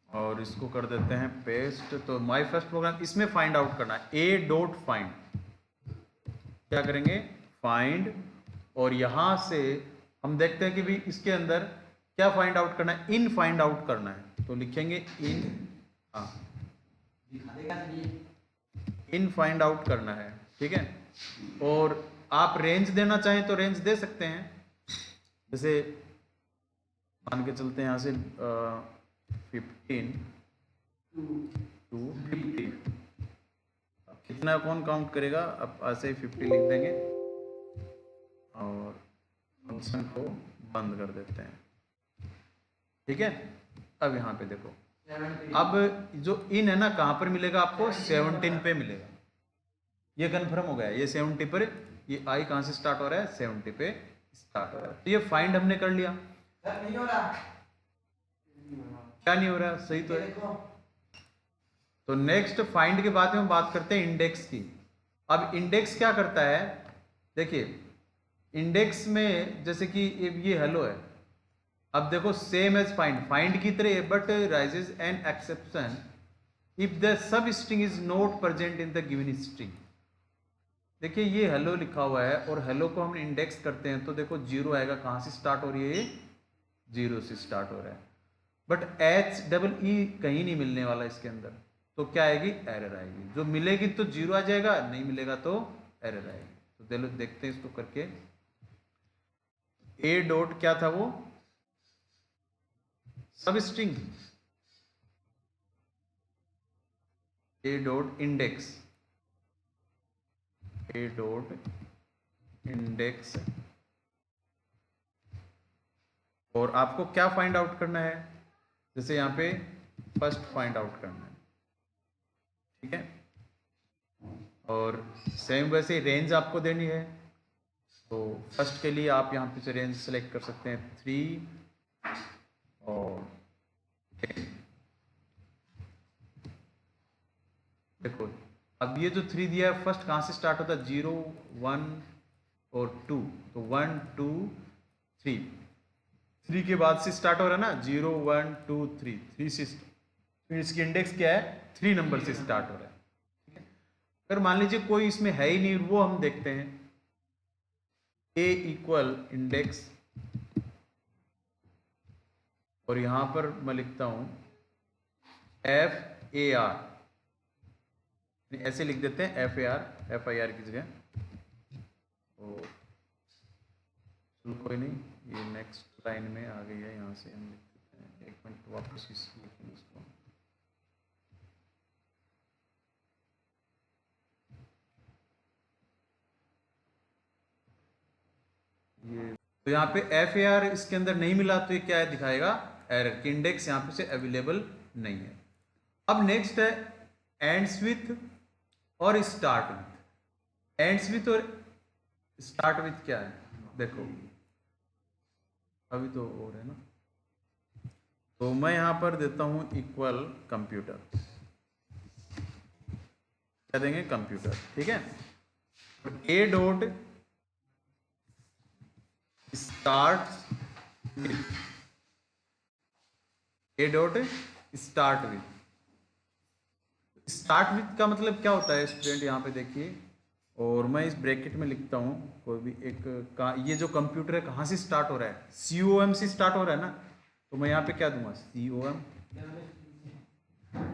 और इसको कर देते हैं पेस्ट। तो माई फर्स्ट प्रोग्राम, इसमें फाइंड आउट करना है, ए डॉट फाइंड। क्या करेंगे, फाइंड, और यहां से हम देखते हैं कि भी इसके अंदर क्या फाइंड आउट करना है, इन फाइंड आउट करना है। तो लिखेंगे इन, इन फाइंड आउट करना है, ठीक है। और आप रेंज देना चाहें तो रेंज दे सकते हैं, जैसे मान के चलते हैं यहाँ से 15 to 50। कितना कौन काउंट करेगा, अब ऐसे ही 50 लिख देंगे और फंक्शन को बंद कर देते हैं, ठीक है। अब यहाँ पे देखो, अब जो इन है ना कहाँ पर मिलेगा आपको, 17 पे मिलेगा। ये कन्फर्म हो गया, ये 70 पर, ये आई कहाँ से स्टार्ट हो रहा है, 70 पे स्टार्ट हो रहा है। तो ये फाइंड हमने कर लिया। नहीं हो रहा, क्या नहीं हो रहा, सही तो है। तो नेक्स्ट फाइंड के बाद में हम बात करते हैं इंडेक्स की। अब इंडेक्स क्या करता है, देखिए इंडेक्स में जैसे कि ये हेलो है, अब देखो सेम एज फाइंड, फाइंड की तरह, but rises an exception if the sub string is not present in the given string. देखिए ये हेलो लिखा हुआ है और हेलो को हम इंडेक्स करते हैं तो देखो 0 आएगा, कहाँ से स्टार्ट हो रही है, ये 0 से स्टार्ट हो रहा है। बट एच डबल ई कहीं नहीं मिलने वाला इसके अंदर, तो क्या आएगी, एरर आएगी। जो मिलेगी तो 0 आ जाएगा, नहीं मिलेगा तो एरर आएगी। तो देखते हैं इसको करके। ए डॉट क्या था वो, सब स्ट्रिंग, ए डॉट इंडेक्स, ए डॉट इंडेक्स और आपको क्या फाइंड आउट करना है, जैसे यहाँ पे फर्स्ट फाइंड आउट करना है, ठीक है। और सेम वैसे रेंज आपको देनी है, तो फर्स्ट के लिए आप यहाँ पे से रेंज सेलेक्ट कर सकते हैं 3 और 10। देखो अब ये जो 3 दिया है, फर्स्ट कहाँ से स्टार्ट होता है, 0 1 और 2, तो 1 2 3 के बाद से स्टार्ट हो रहा है ना, 0 1 2 3 से, फिर इसकी इंडेक्स क्या है, 3 नंबर से स्टार्ट हो रहा है, ठीक है। अगर मान लीजिए कोई इसमें है ही नहीं, वो हम देखते हैं, a इक्वल इंडेक्स, और यहां पर मैं लिखता हूं FAR, ऐसे लिख देते हैं FAR की जगह। तो चलो कोई नहीं, ये नेक्स्ट लाइन में आ गई है, यहाँ से हम लिख देते हैं, एक मिनट वापस लिखेंगे इसको। ये तो यहाँ पे FAR इसके अंदर नहीं मिला, तो ये क्या है दिखाएगा, एरर की इंडेक्स यहाँ पे से अवेलेबल नहीं है। अब नेक्स्ट है एंड्स विथ और स्टार्ट विथ। एंड्स विथ और स्टार्ट विथ क्या है, देखो अभी तो और है ना, तो मैं यहां पर देता हूं इक्वल कंप्यूटर, क्या देंगे, कंप्यूटर, ठीक है। ए dot start with, A dot start with. Start with का मतलब क्या होता है स्टूडेंट, यहाँ पे देखिए, और मैं इस ब्रैकेट में लिखता हूँ कोई भी एक का, ये जो कंप्यूटर है कहाँ से स्टार्ट हो रहा है, COM से स्टार्ट हो रहा है ना, तो मैं यहाँ पे क्या दूंगा, COM,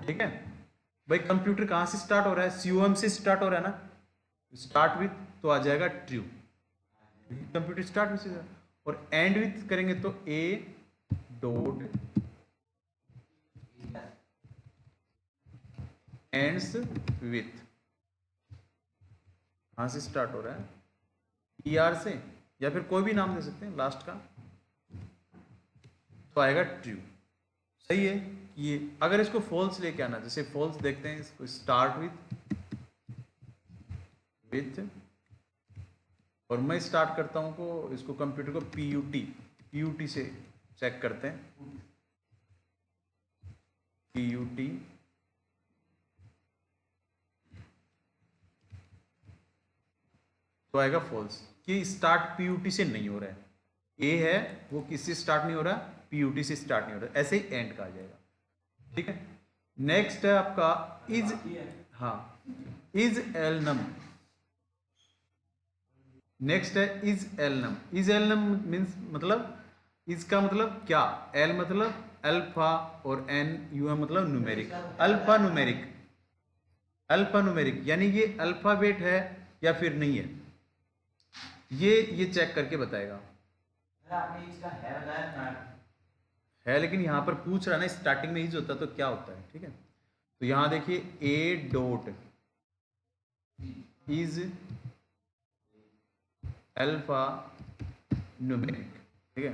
ठीक है। भाई कंप्यूटर कहाँ से स्टार्ट हो रहा है, COM से स्टार्ट हो रहा है ना, स्टार्ट विथ तो आ जाएगा ट्रू, कंप्यूटर स्टार्ट विथ से, और एंड विथ करेंगे तो A डॉट एंड्स विथ, कहाँ से स्टार्ट हो रहा है, ER से, या फिर कोई भी नाम दे सकते हैं लास्ट का, तो आएगा ट्रू, सही है। ये अगर इसको फॉल्स लेके आना, जैसे फॉल्स देखते हैं इसको, स्टार्ट विथ, और मैं स्टार्ट करता हूं को इसको कंप्यूटर को PUT से चेक करते हैं, PUT, तो आएगा फॉल्स, कि स्टार्ट PUT से नहीं हो रहा है, ए है वो किससे स्टार्ट नहीं हो रहा, PUT से स्टार्ट नहीं हो रहा, ऐसे ही एंड का आ जाएगा, ठीक है। नेक्स्ट है आपका इज, हाँ, इज एलनम, नेक्स्ट है इज एलनम। इज एलनम मीन्स मतलब, इसका मतलब क्या, एल मतलब अल्फा और NUM मतलब numeric, alpha numeric, alpha numeric यानी ये अल्फाबेट है या फिर नहीं है, ये चेक करके बताएगा। आपने इसका है बताया ना, है लेकिन यहाँ पर पूछ रहा है ना स्टार्टिंग में इज होता तो क्या होता है, ठीक है। तो यहाँ देखिए A dot is alpha numeric, ठीक है,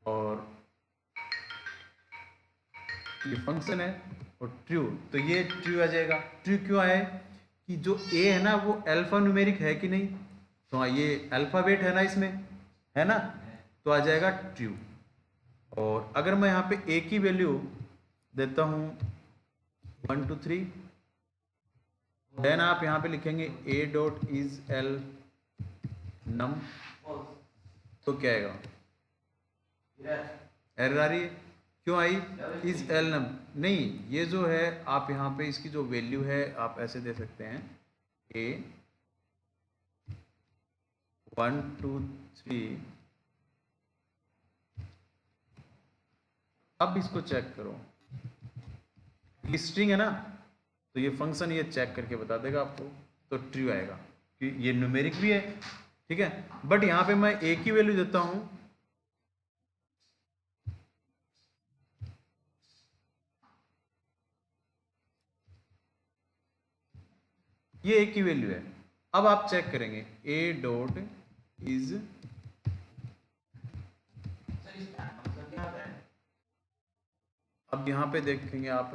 और ये फंक्शन है और ट्रू, तो ये ट्रू आ जाएगा। ट्रू क्यों आए, कि जो A है ना वो अल्फा न्यूमेरिक है कि नहीं, तो हाँ ये अल्फाबेट है ना इसमें, है ना, तो आ जाएगा ट्रू। और अगर मैं यहाँ पे A की वैल्यू देता हूँ 1 2 3, देन आप यहाँ पे लिखेंगे A डॉट इज एल नम, तो क्या आएगा, एरर आ रही है, क्यों आई, इज एल नम नहीं, ये जो है आप यहाँ पे इसकी जो वैल्यू है आप ऐसे दे सकते हैं, A 1 2 3, अब इसको चेक करो, ये स्ट्रिंग है ना, तो ये फंक्शन ये चेक करके बता देगा आपको, तो ट्रू आएगा, कि ये न्यूमेरिक भी है, ठीक है। बट यहां पे मैं A की वैल्यू देता हूं, ये A की वैल्यू है। अब आप चेक करेंगे A डॉट इज अब यहाँ पे देखेंगे आप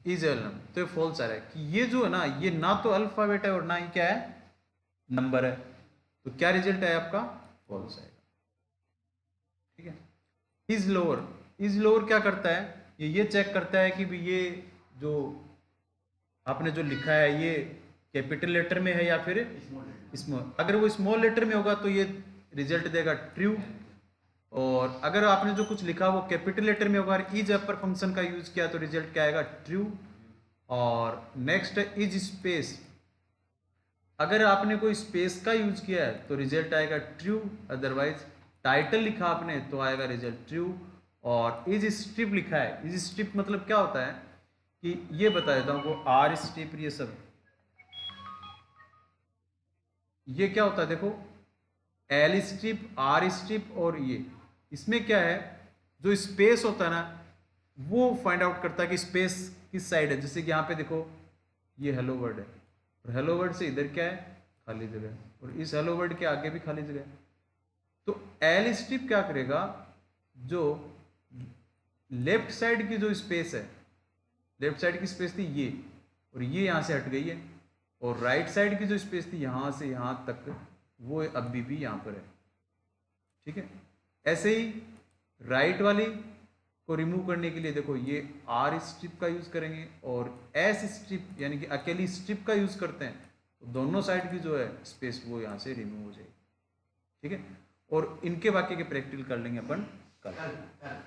इज एल तो ये फॉल्स आ रहा है कि ये जो है ना, ये ना तो अल्फाबेट है और ना ही क्या है, नंबर है। तो क्या रिजल्ट है आपका, फॉल्स आएगा। ठीक है। इज लोअर क्या करता है, ये चेक करता है कि भी ये जो आपने जो लिखा है ये कैपिटल लेटर में है या फिर स्मॉल। अगर वो स्मॉल लेटर में होगा तो ये रिजल्ट देगा ट्रू, और अगर आपने जो कुछ लिखा वो कैपिटल लेटर में होगा, इज अपर फंक्शन का यूज किया तो रिजल्ट क्या आएगा, ट्रू। और नेक्स्ट इज स्पेस, अगर आपने कोई स्पेस का यूज किया है तो रिजल्ट आएगा ट्रू, अदरवाइज टाइटल लिखा आपने तो आएगा रिजल्ट ट्रू। और इज स्ट्रिप लिखा है, इज स्ट्रिप मतलब क्या होता है कि ये बता देता हूँ, वो आर स्ट्रिप ये सब ये क्या होता है, देखो एल स्ट्रिप आर स्ट्रिप और ये इसमें क्या है, जो स्पेस होता है ना वो फाइंड आउट करता है कि स्पेस किस साइड है। जैसे कि यहाँ पे देखो ये हेलो वर्ड है, और हेलो वर्ड से इधर क्या है, खाली जगह, और इस हेलो वर्ड के आगे भी खाली जगह है। तो एल स्ट्रिप क्या करेगा, जो लेफ्ट साइड की जो स्पेस है, लेफ्ट साइड की स्पेस थी ये, और ये यहाँ से हट गई है, और राइट साइड की जो स्पेस थी यहाँ से यहाँ तक वो अभी भी यहाँ पर है। ठीक है। ऐसे ही राइट वाली को रिमूव करने के लिए देखो ये आर स्ट्रिप का यूज करेंगे और एस स्ट्रिप यानी कि अकेली स्ट्रिप का यूज करते हैं, तो दोनों साइड की जो है स्पेस वो यहाँ से रिमूव हो जाएगी। ठीक है। और इनके बाकी के प्रैक्टिकल कर लेंगे अपन कल।